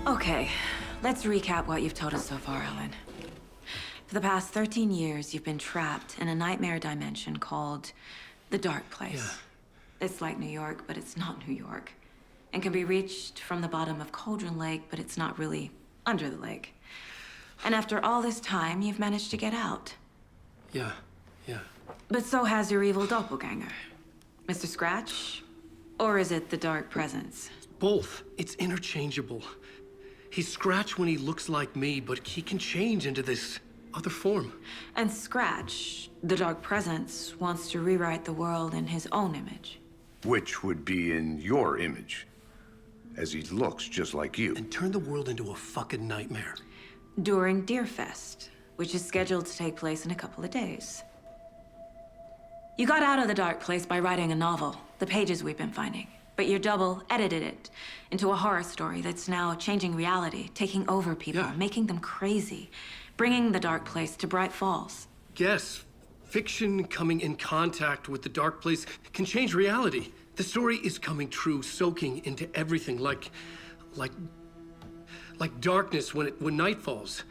Okay, let's recap what you've told us so far, Alan. For the past 13 years, you've been trapped in a nightmare dimension called the Dark Place. Yeah. It's like New York, but it's not New York. And can be reached from the bottom of Cauldron Lake, but it's not really under the lake. And after all this time, you've managed to get out. Yeah. But so has your evil doppelganger. Mr. Scratch? Or is it the Dark Presence? Both. It's interchangeable. He's Scratch when he looks like me, but he can change into this other form. And Scratch, the Dark Presence, wants to rewrite the world in his own image. Which would be in your image, as he looks just like you. And turn the world into a fucking nightmare. During Deerfest, which is scheduled to take place in a couple of days. You got out of the Dark Place by writing a novel, the pages we've been finding. But your double edited it into a horror story that's now changing reality, taking over people, Yeah. making them crazy, bringing the Dark Place to Bright Falls. Yes, fiction coming in contact with the Dark Place can change reality. The story is coming true, soaking into everything like darkness when night falls.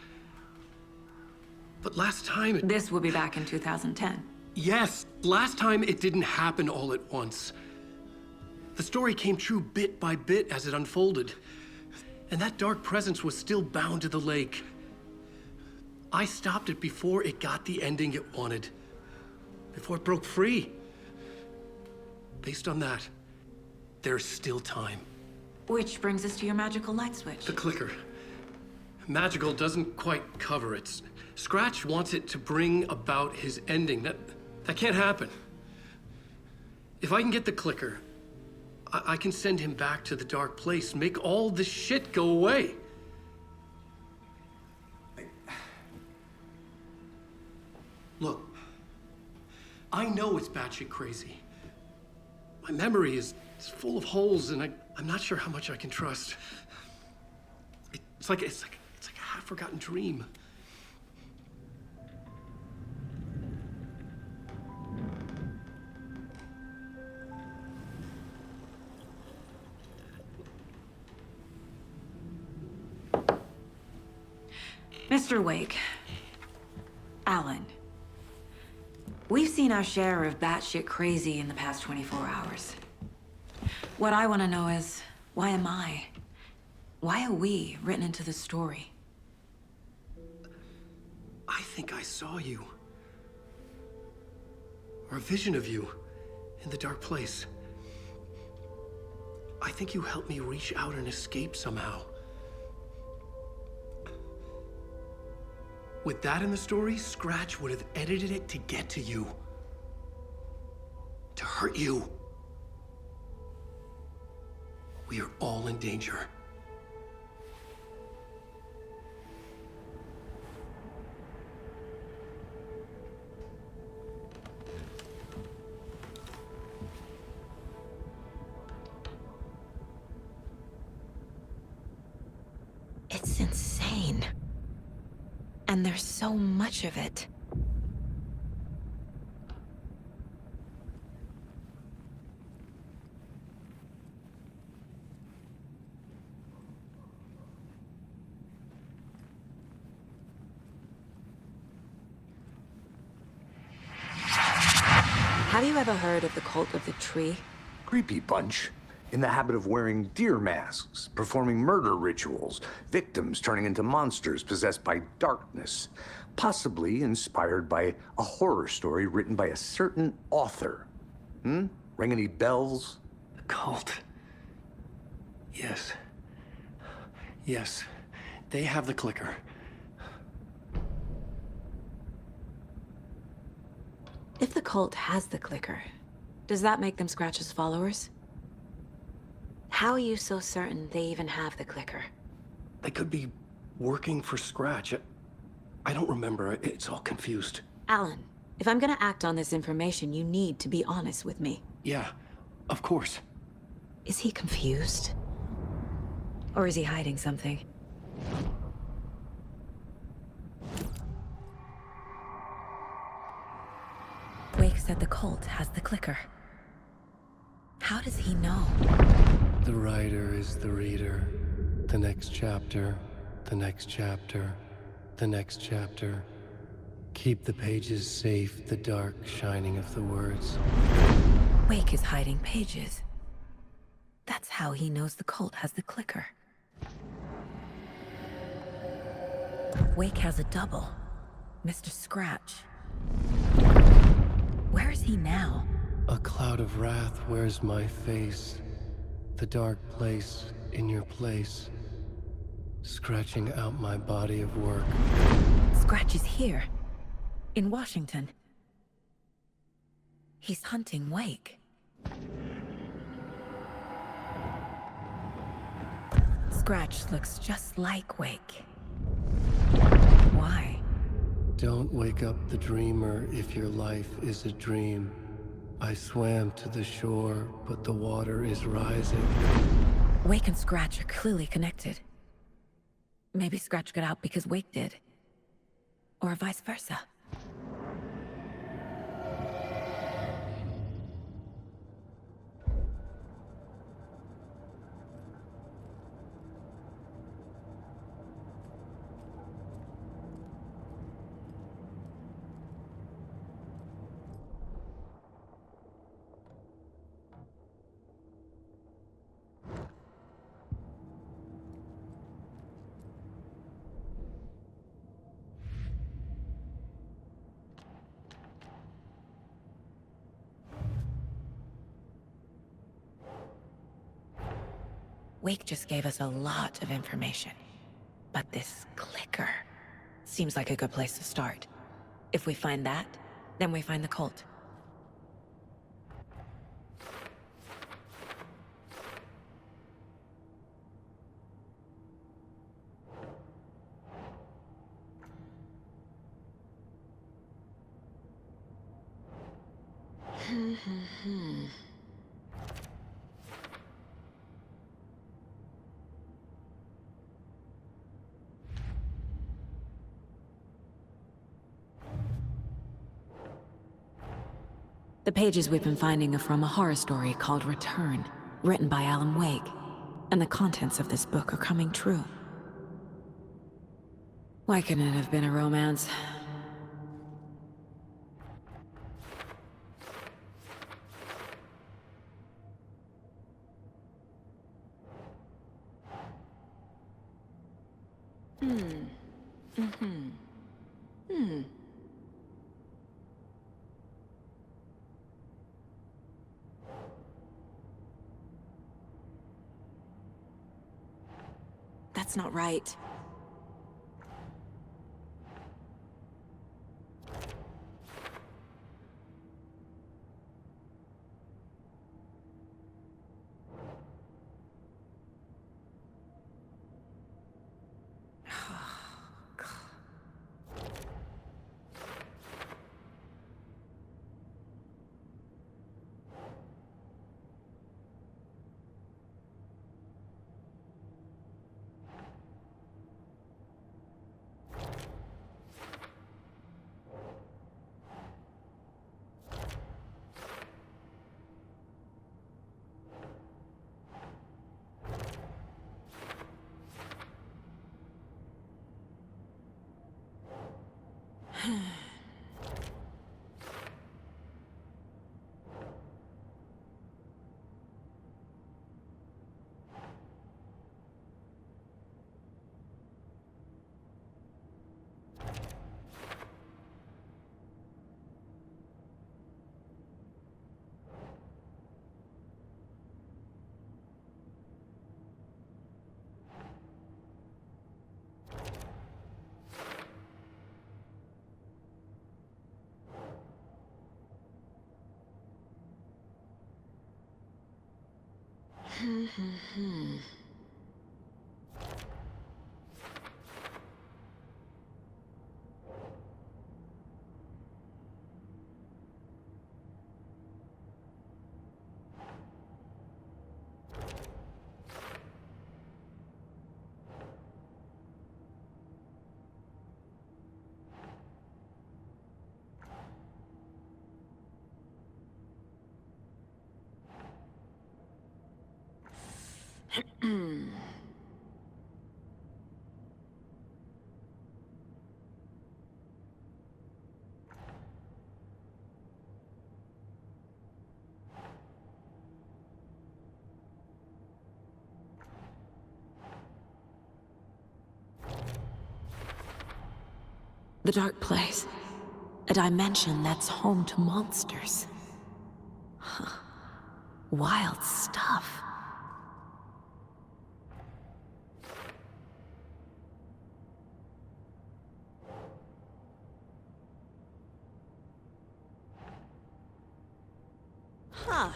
But last time This will be back in 2010. Yes, last time it didn't happen all at once. The story came true bit by bit as it unfolded. And that dark presence was still bound to the lake. I stopped it before it got the ending it wanted. Before it broke free. Based on that, there's still time. Which brings us to your magical light switch. The clicker. Magical doesn't quite cover it. Scratch wants it to bring about his ending. That can't happen. If I can get the clicker, I can send him back to the Dark Place, make all this shit go away. Look, I know it's batshit crazy. My memory is full of holes, and I'm not sure how much I can trust. It's like a half-forgotten dream. Mr. Wake, Alan, we've seen our share of batshit crazy in the past 24 hours. What I want to know is, why am I? Why are we written into the story? I think I saw you. Or a vision of you in the Dark Place. I think you helped me reach out and escape somehow. With that in the story, Scratch would have edited it to get to you. To hurt you. We are all in danger. It's insane. And there's so much of it. Have you ever heard of the cult of the tree? Creepy bunch. In the habit of wearing deer masks, performing murder rituals, victims turning into monsters possessed by darkness, possibly inspired by a horror story written by a certain author. Ring any bells? The cult. Yes. Yes. They have the clicker. If the cult has the clicker, does that make them Scratch's followers? How are you so certain they even have the clicker? They could be working for Scratch. I don't remember. It's all confused. Alan, if I'm gonna act on this information, you need to be honest with me. Yeah, of course. Is he confused? Or is he hiding something? Wake said the cult has the clicker. How does he know? The writer is the reader. The next chapter, the next chapter, the next chapter. Keep the pages safe, the dark shining of the words. Wake is hiding pages. That's how he knows the cult has the clicker. Wake has a double. Mr. Scratch. Where is he now? A cloud of wrath wears my face. The dark place in your place. Scratching out my body of work. Scratch is here. In Washington. He's hunting Wake. Scratch looks just like Wake. Why? Don't wake up the dreamer if your life is a dream. I swam to the shore, but the water is rising. Wake and Scratch are clearly connected. Maybe Scratch got out because Wake did. Or vice versa. Wake just gave us a lot of information. But this clicker seems like a good place to start. If we find that, then we find the cult. The pages we've been finding are from a horror story called Return, written by Alan Wake. And the contents of this book are coming true. Why couldn't it have been a romance? That's not right. The dark place. A dimension that's home to monsters. Huh. Wild stuff. Huh.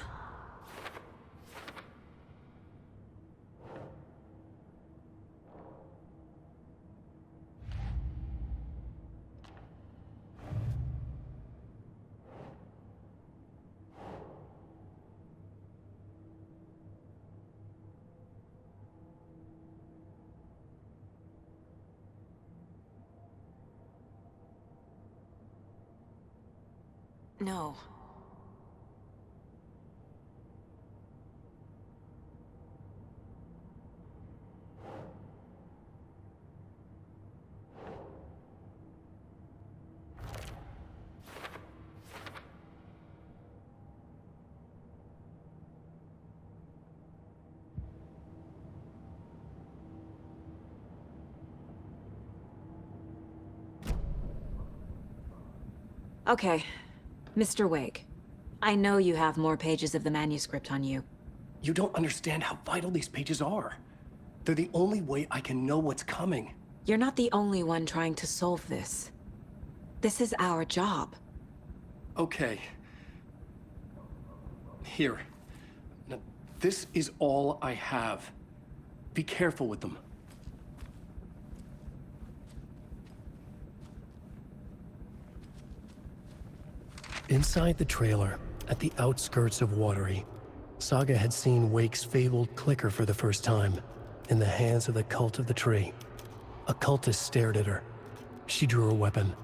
No. Okay, Mr. Wake. I know you have more pages of the manuscript on you. You don't understand how vital these pages are. They're the only way I can know what's coming. You're not the only one trying to solve this. This is our job. Okay. Here. Now, this is all I have. Be careful with them. Inside the trailer, at the outskirts of Watery, Saga had seen Wake's fabled clicker for the first time, in the hands of the Cult of the Tree. A cultist stared at her. She drew her weapon.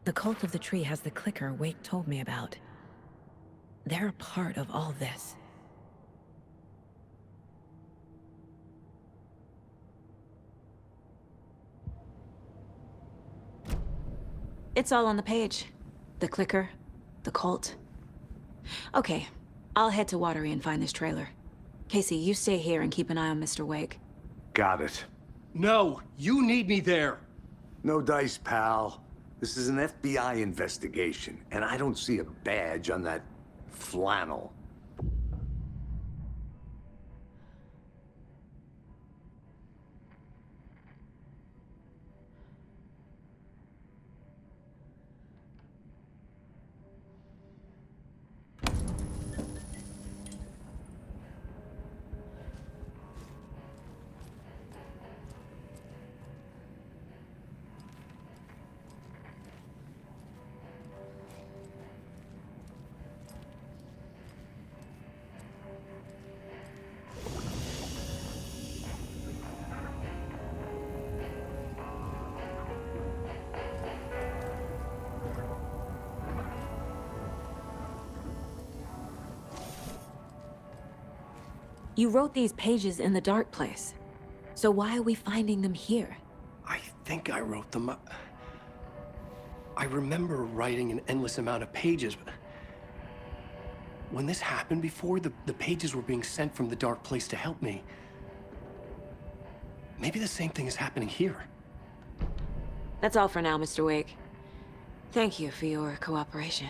The Cult of the Tree has the clicker Wake told me about. They're a part of all this. It's all on the page. The clicker, the cult. Okay, I'll head to Watery and find this trailer. Casey, you stay here and keep an eye on Mr. Wake. Got it. No, you need me there. No dice, pal. This is an FBI investigation, and I don't see a badge on that flannel. You wrote these pages in the dark place. So why are we finding them here? I think I wrote them. I remember writing an endless amount of pages, but when this happened before, the pages were being sent from the dark place to help me. Maybe the same thing is happening here. That's all for now, Mr. Wake. Thank you for your cooperation.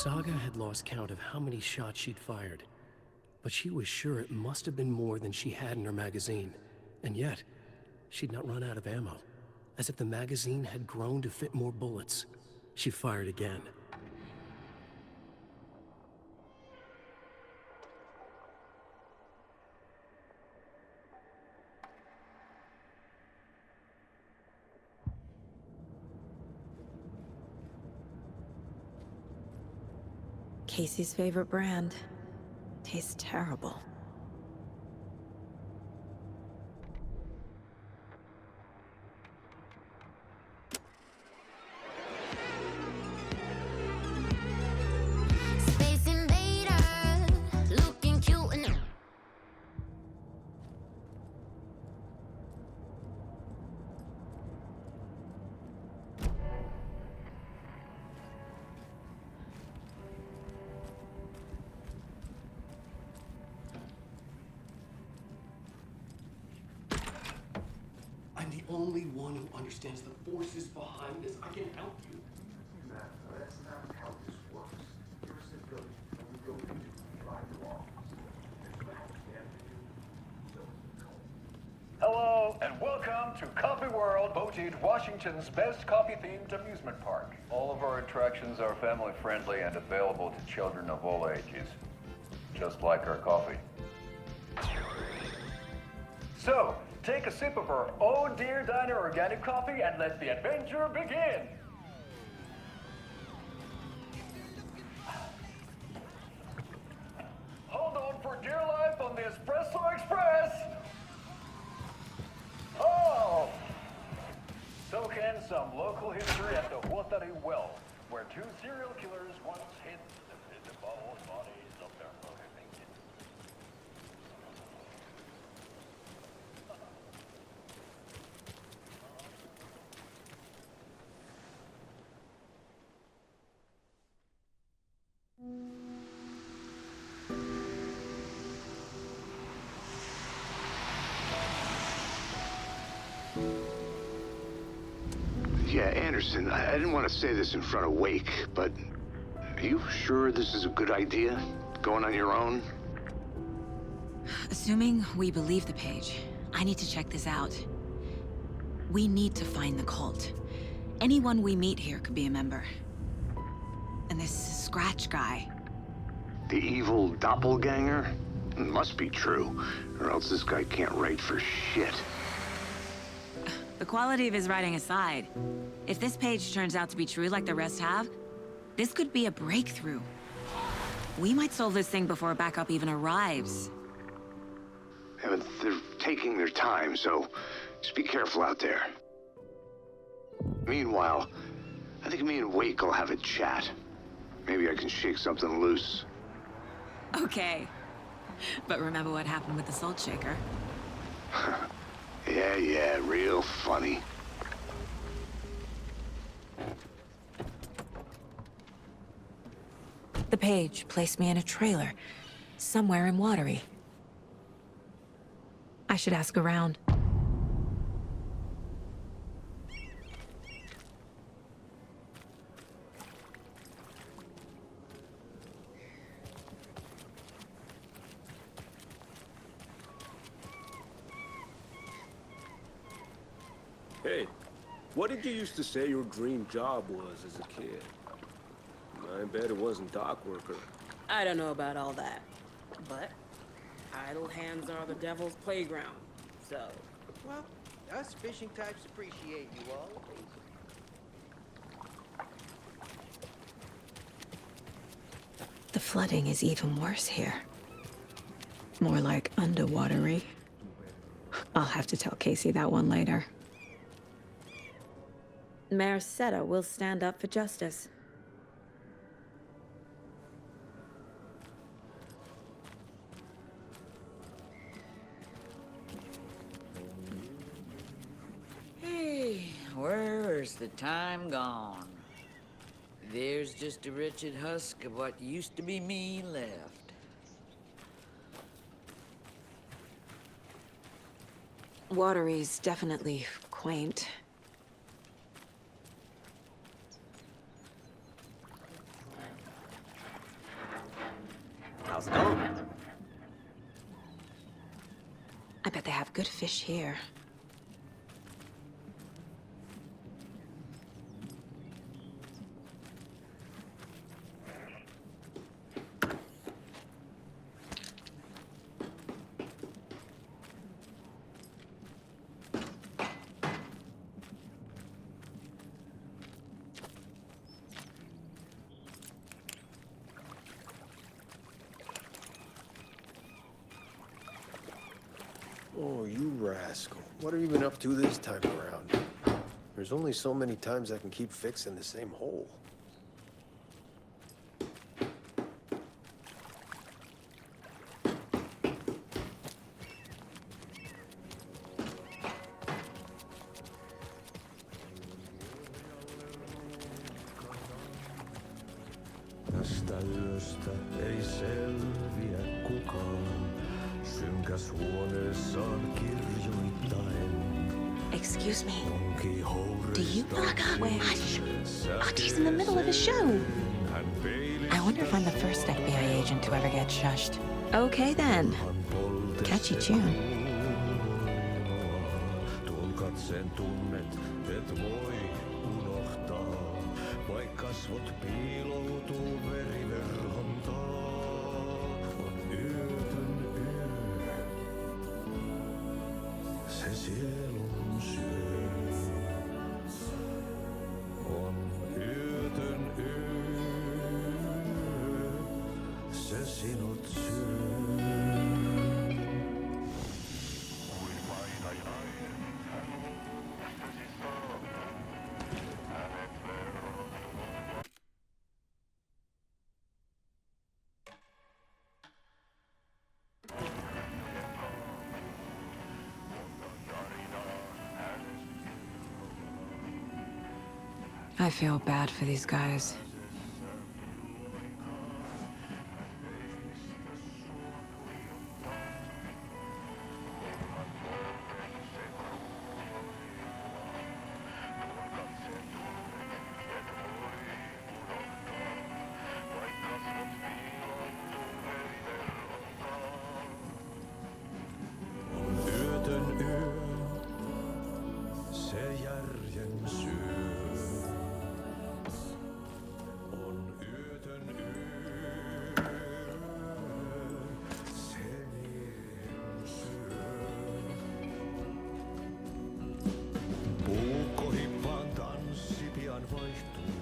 Saga had lost count of how many shots she'd fired, but she was sure it must have been more than she had in her magazine. And yet, she'd not run out of ammo. As if the magazine had grown to fit more bullets. She fired again. Casey's favorite brand. Tastes terrible. Space invader, looking cute and I'm the only one who understands the forces behind this. I can help you. That's not how this works. You're a civilian. You go into private law. Hello, and welcome to Coffee World, voted Washington's best coffee-themed amusement park. All of our attractions are family-friendly and available to children of all ages, just like our coffee. So, take a sip of our Oh Dear Diner organic coffee and let the adventure begin! Hold on for dear life on the Espresso Express! Oh! Soak in some local history at the Huatari Well, where two serial killers once hid the bald bodies of their motivated. Yeah, Anderson, I didn't want to say this in front of Wake, but are you sure this is a good idea? Going on your own? Assuming we believe the page, I need to check this out. We need to find the cult. Anyone we meet here could be a member. And this Scratch guy. The evil doppelganger? It must be true, or else this guy can't write for shit. The quality of his writing aside, if this page turns out to be true like the rest have, this could be a breakthrough. We might solve this thing before backup even arrives. Yeah, but they're taking their time, so just be careful out there. Meanwhile, I think me and Wake will have a chat. Maybe I can shake something loose. Okay. But remember what happened with the salt shaker? Yeah, real funny. The page placed me in a trailer, somewhere in Watery. I should ask around. Hey, what did you used to say your dream job was as a kid? I bet it wasn't dock worker. I don't know about all that, but idle hands are the devil's playground, so... Well, us fishing types appreciate you all. The flooding is even worse here. More like underwatery. I'll have to tell Casey that one later. Mayor Seta will stand up for justice. Hey, where's the time gone? There's just a wretched husk of what used to be me left. Watery's definitely quaint. How's it going? I bet they have good fish here. Oh, you rascal. What have you been up to this time around? There's only so many times I can keep fixing the same hole. Tästä yöstä ei selviä kukaan. Synkäs huoneessaan kirjoittain. Excuse me. Do you Wait, hush. Archie's in the middle of a show. I wonder if I'm the first FBI agent to ever get shushed. Okay then. Catchy tune. Tuon katseen tunnet, et voi unohtaa. Vaik kasvot piiloutuu veriverhon taa. On yötön yö. Se sielun syö. On yötön yö. Se sinut syö. I feel bad for these guys. Yötön yö, se järjen syö. On yötön yö, se mielen syö. Puukkohippaan tanssi pian vaihtuu,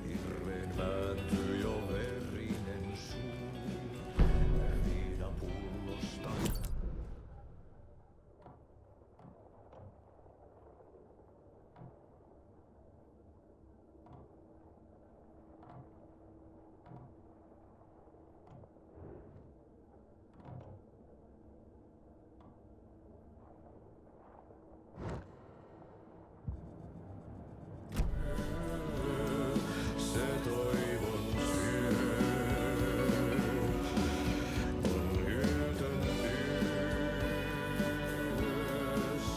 hirveen vääntyy jo verinen suu. Viinapullosta. Se toivon syö. On yötön yö.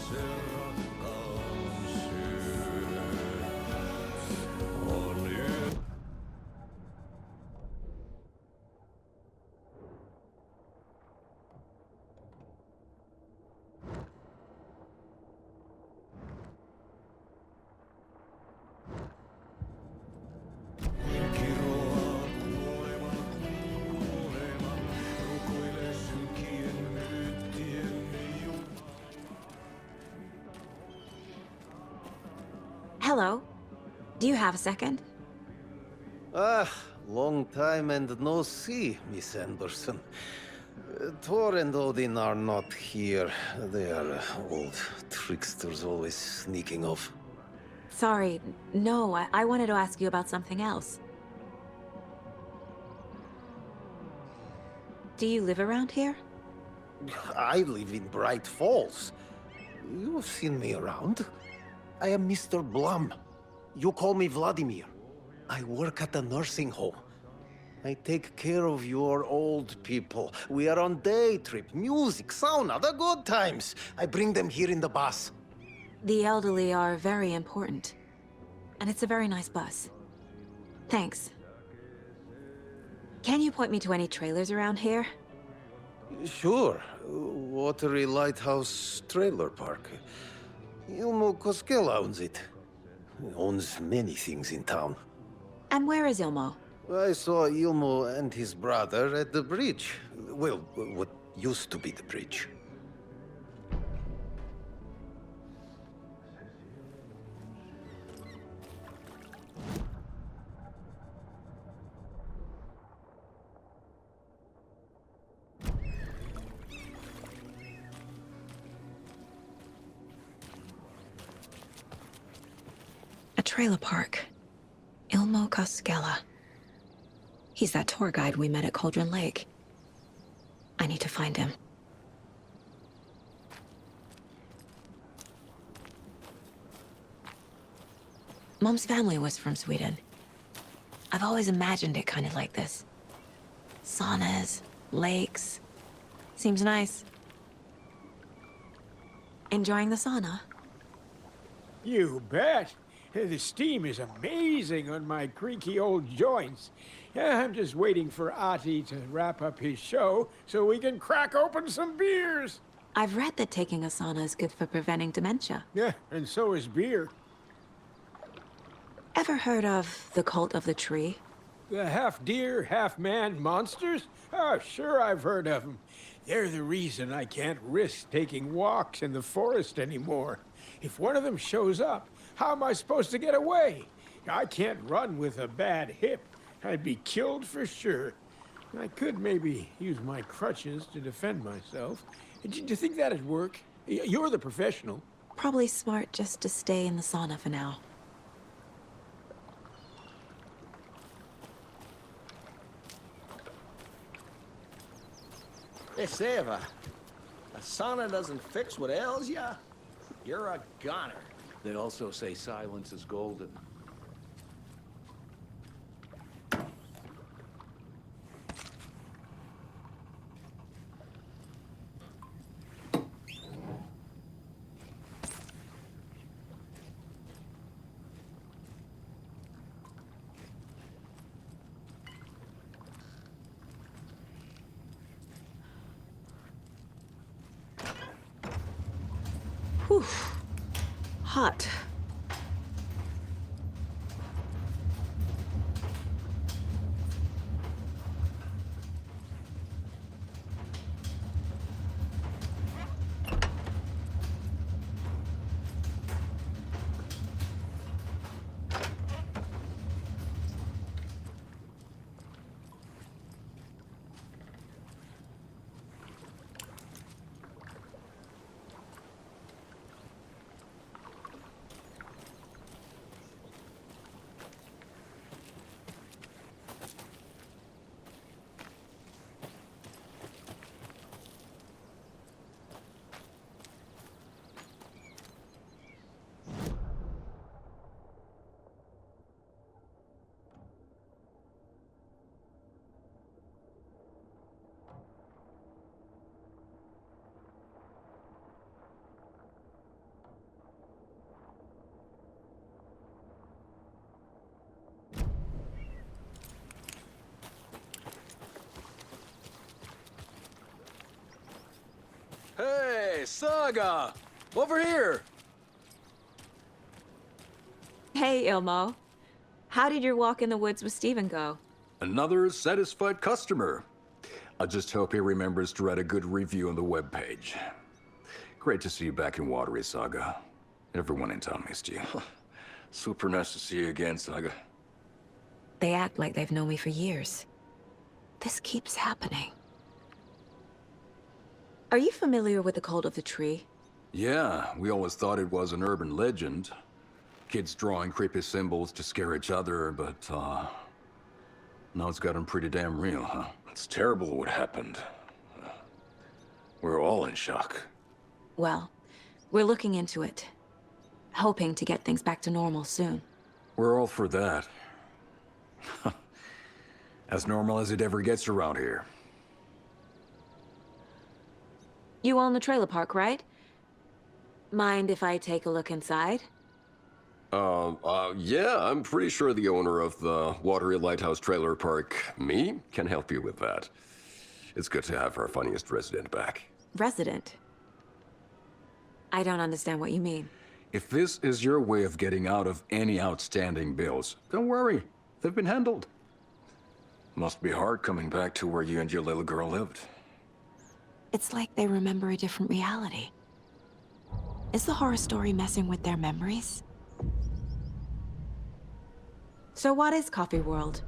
Se rakkaus syö. On yö. Kiroaa kuolema, kuolema, rukoilee synkien myyttien Jumala. Hello. Do you have a second? Long time and no see, Miss Anderson. Thor and Odin are not here. They are old tricksters always sneaking off. Sorry. No, I wanted to ask you about something else. Do you live around here? I live in Bright Falls. You've seen me around. I am Mr. Blum. You call me Vladimir. I work at a nursing home. I take care of your old people. We are on day trip, music, sauna, the good times. I bring them here in the bus. The elderly are very important. And it's a very nice bus. Thanks. Can you point me to any trailers around here? Sure. Watery Lighthouse Trailer Park. Ilmo Koskela owns it. He owns many things in town. And where is Ilmo? I saw Ilmo and his brother at the bridge. Well, what used to be the bridge. A trailer park. Ilmo Koskela. He's that tour guide we met at Cauldron Lake. I need to find him. Mom's family was from Sweden. I've always imagined it kind of like this. Saunas, lakes. Seems nice. Enjoying the sauna? You bet. The steam is amazing on my creaky old joints. I'm just waiting for Ati to wrap up his show so we can crack open some beers. I've read that taking a sauna is good for preventing dementia. Yeah, and so is beer. Ever heard of the cult of the tree? The half-deer, half-man monsters? Oh, sure I've heard of them. They're the reason I can't risk taking walks in the forest anymore. If one of them shows up, how am I supposed to get away? I can't run with a bad hip. I'd be killed for sure. I could maybe use my crutches to defend myself. Do you think that'd work? You're the professional. Probably smart just to stay in the sauna for now. Hey, Seva, a sauna doesn't fix what ails ya? You're a goner. They also say silence is golden. Whew. Hot. Hey, Saga! Over here! Hey, Ilmo. How did your walk in the woods with Steven go? Another satisfied customer. I just hope he remembers to write a good review on the webpage. Great to see you back in Watery, Saga. Everyone in town missed you. Super nice to see you again, Saga. They act like they've known me for years. This keeps happening. Are you familiar with the cult of the tree? Yeah, we always thought it was an urban legend. Kids drawing creepy symbols to scare each other, but, now it's gotten pretty damn real, huh? It's terrible what happened. We're all in shock. Well, we're looking into it. Hoping to get things back to normal soon. We're all for that. As normal as it ever gets around here. You own the trailer park, right? Mind if I take a look inside? Yeah, I'm pretty sure the owner of the Watery Lighthouse Trailer Park, me, can help you with that. It's good to have our funniest resident back. Resident? I don't understand what you mean. If this is your way of getting out of any outstanding bills, don't worry. They've been handled. Must be hard coming back to where you and your little girl lived. It's like they remember a different reality. Is the horror story messing with their memories? So what is Coffee World?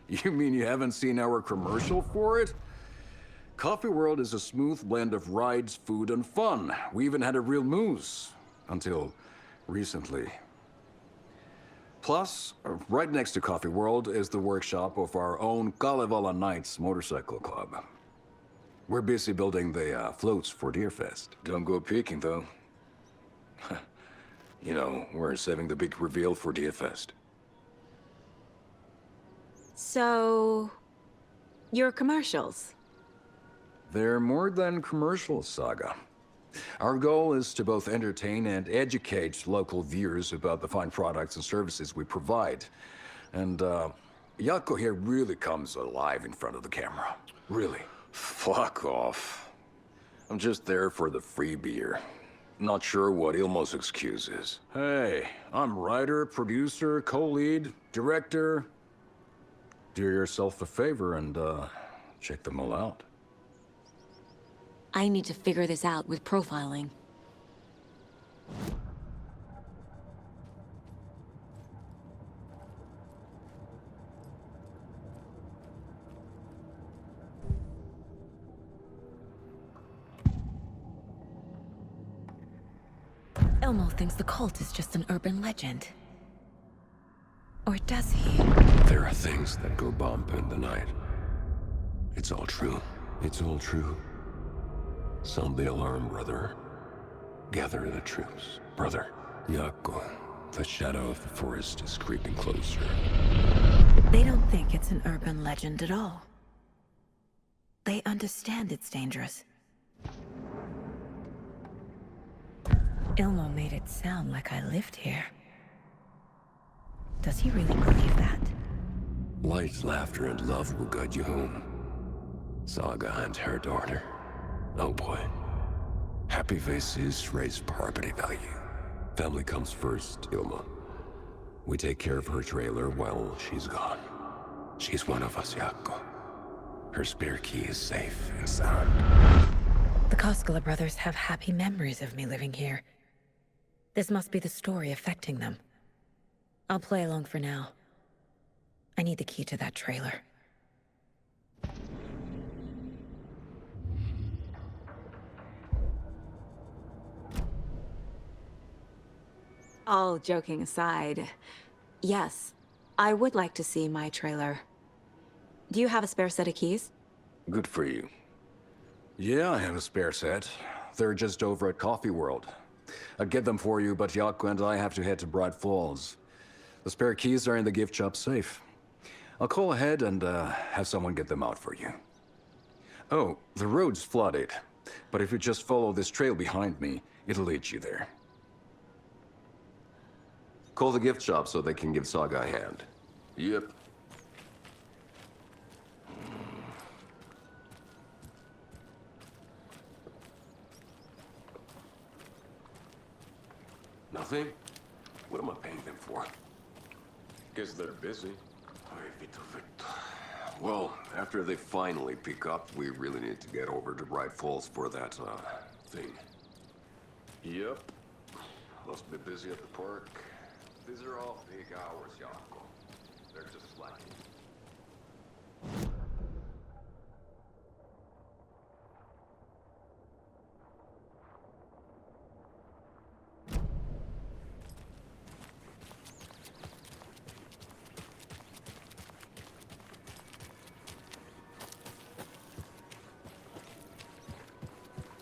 You mean you haven't seen our commercial for it? Coffee World is a smooth blend of rides, food, and fun. We even had a real moose. Until recently. Plus, right next to Coffee World is the workshop of our own Kalevala Knights Motorcycle Club. We're busy building the floats for Deerfest. Don't go peeking, though. You know, we're saving the big reveal for Deerfest. So... your commercials? They're more than commercials, Saga. Our goal is to both entertain and educate local viewers about the fine products and services we provide. And, Yako here really comes alive in front of the camera. Really. Fuck off. I'm just there for the free beer. Not sure what Ilmo's excuse is. Hey, I'm writer, producer, co-lead, director. Do yourself a favor and, check them all out. I need to figure this out with profiling. Elmo thinks the cult is just an urban legend. Or does he? There are things that go bump in the night. It's all true. It's all true. Sound the alarm, brother. Gather the troops, brother. Yako, the shadow of the forest is creeping closer. They don't think it's an urban legend at all. They understand it's dangerous. Ilmo made it sound like I lived here. Does he really believe that? Light, laughter, and love will guide you home. Saga and her daughter. Oh boy. Happy faces raise property value. Family comes first, Ilma. We take care of her trailer while she's gone. She's one of us, Yako. Her spare key is safe and sound. The Koskela brothers have happy memories of me living here. This must be the story affecting them. I'll play along for now. I need the key to that trailer. All joking aside, yes, I would like to see my trailer. Do you have a spare set of keys? Good for you. Yeah, I have a spare set. They're just over at Coffee World. I'd get them for you, but Yako and I have to head to Bright Falls. The spare keys are in the gift shop safe. I'll call ahead and have someone get them out for you. Oh, the road's flooded, but if you just follow this trail behind me, it'll lead you there. Call the gift shop so they can give Saga a hand. Yep. Nothing? What am I paying them for? Guess they're busy. Well, after they finally pick up, we really need to get over to Bright Falls for that, thing. Yep. Must be busy at the park. These are all big hours, Yako. They're just slacking.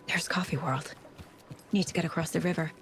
There's Coffee World. Need to get across the river.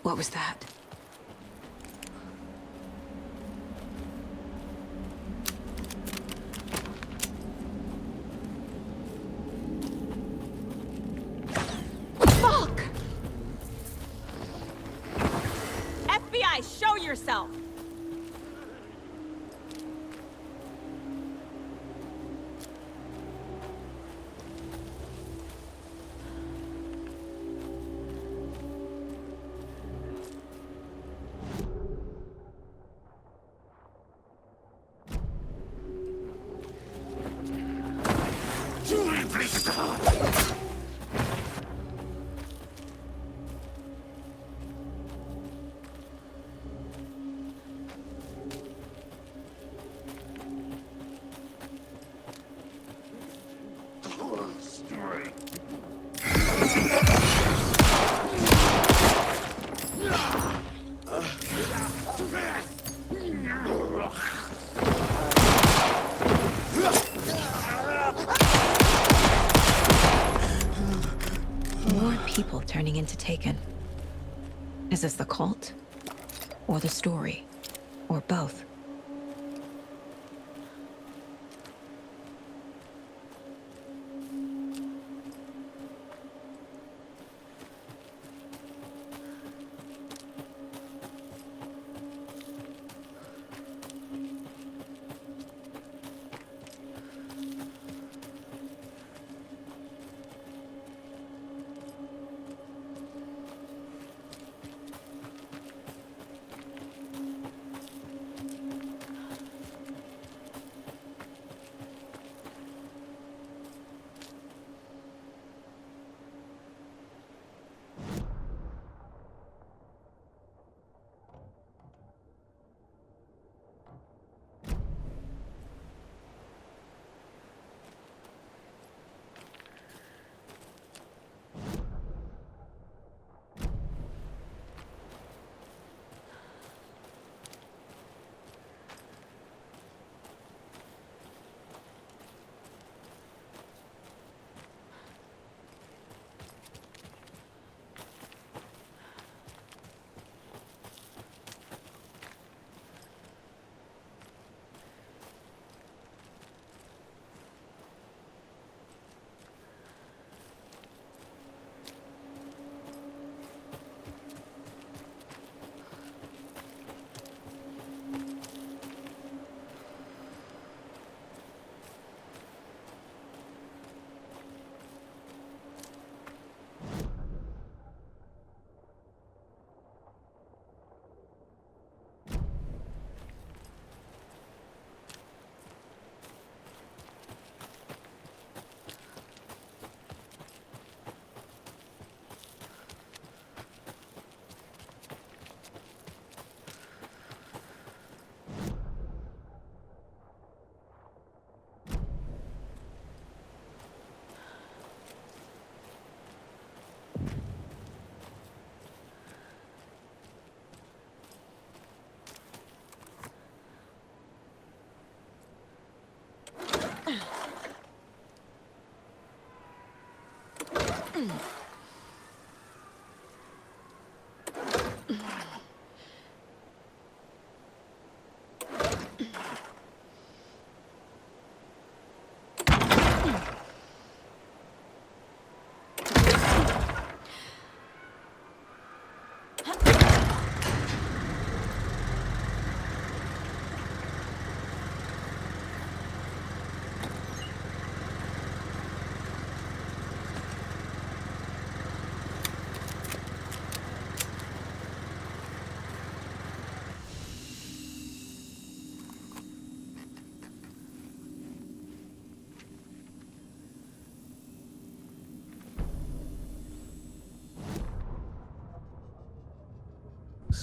What was that? Fuck! FBI, show yourself! More people turning into Taken. Is this the cult? Or the story? Or both?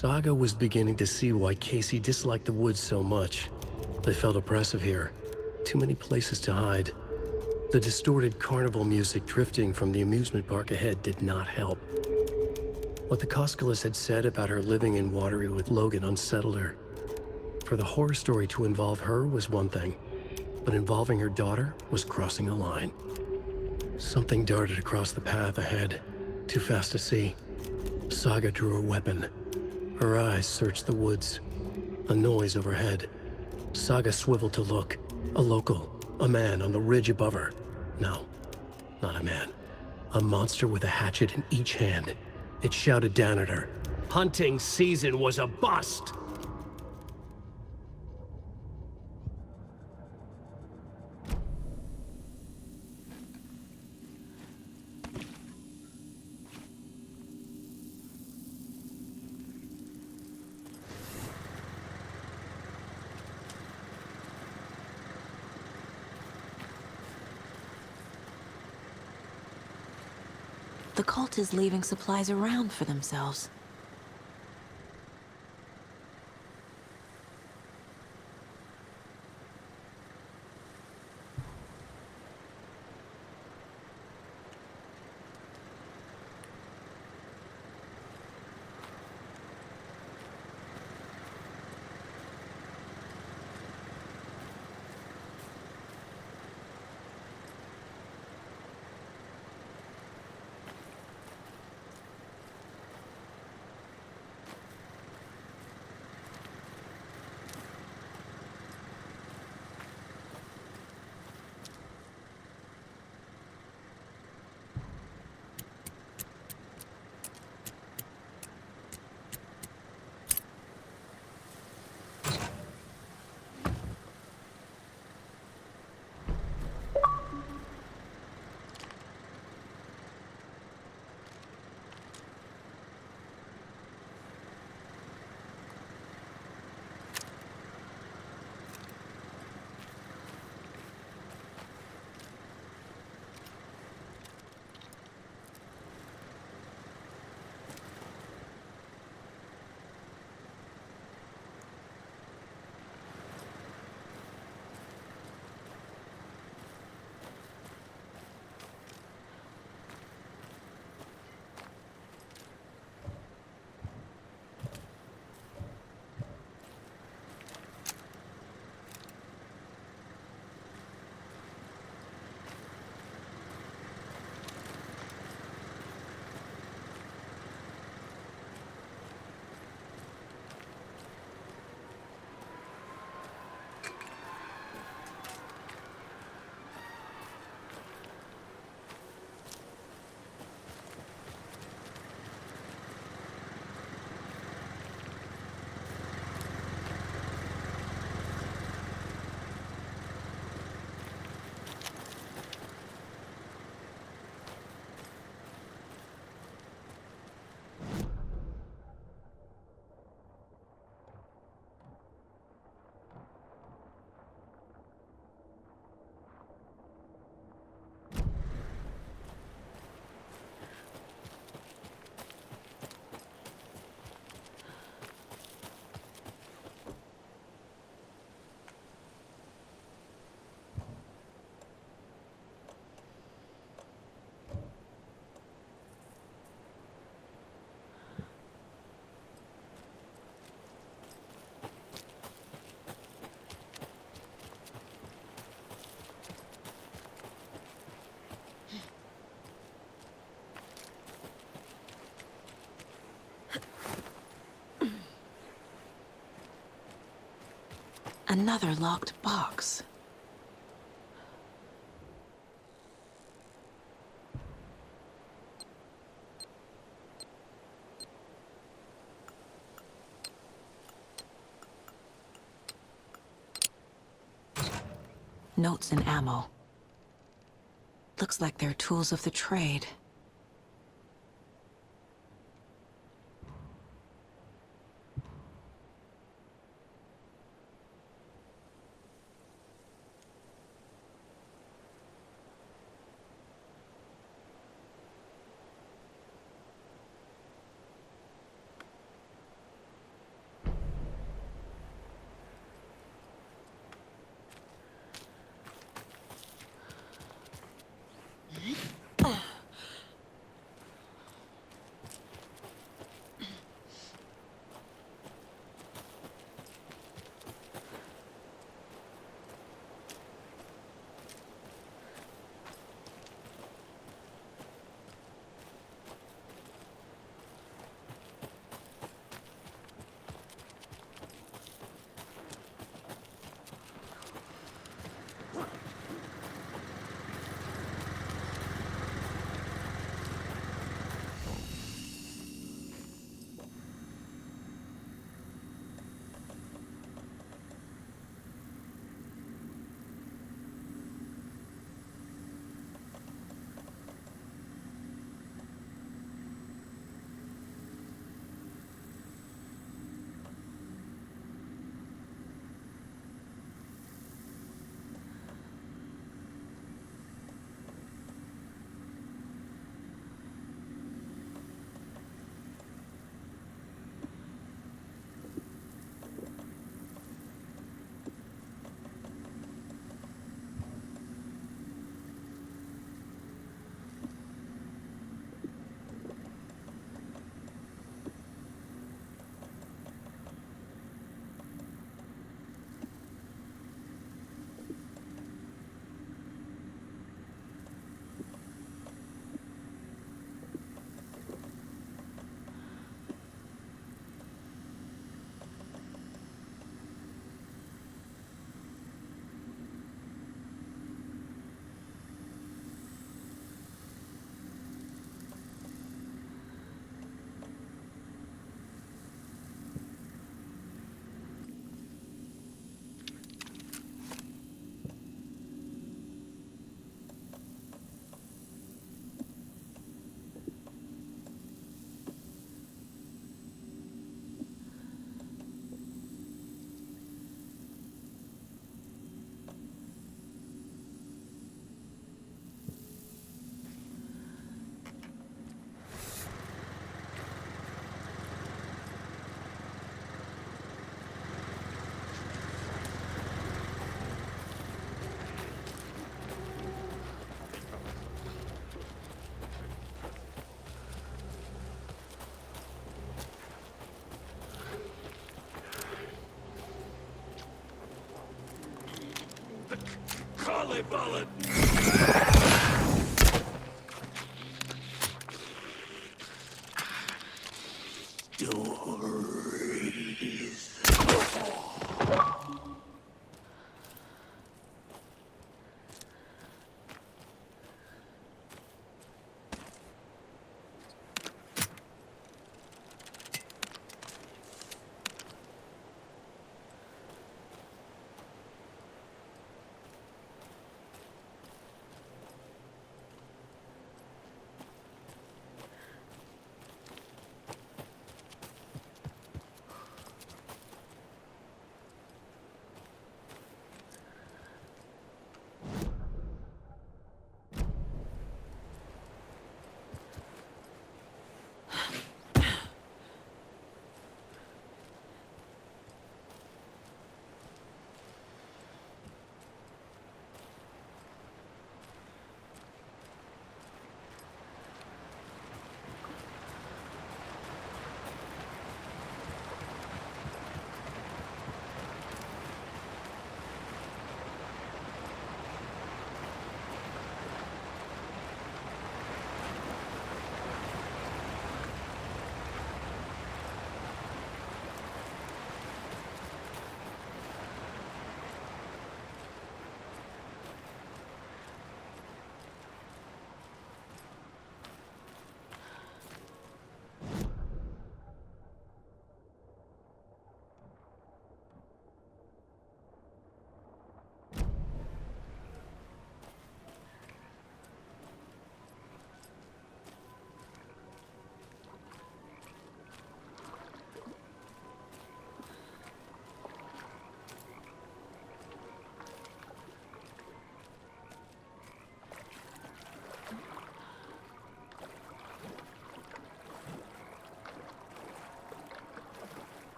Saga was beginning to see why Casey disliked the woods so much. They felt oppressive here. Too many places to hide. The distorted carnival music drifting from the amusement park ahead did not help. What the Koskalas had said about her living in Watery with Logan unsettled her. For the horror story to involve her was one thing, but involving her daughter was crossing a line. Something darted across the path ahead, too fast to see. Saga drew her weapon. Her eyes searched the woods. A noise overhead. Saga swiveled to look. A local. A man on the ridge above her. No, not a man. A monster with a hatchet in each hand. It shouted down at her. Hunting season was a bust! The cult is leaving supplies around for themselves. Another locked box. Notes and ammo. Looks like they're tools of the trade. belly bullet!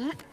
Huh?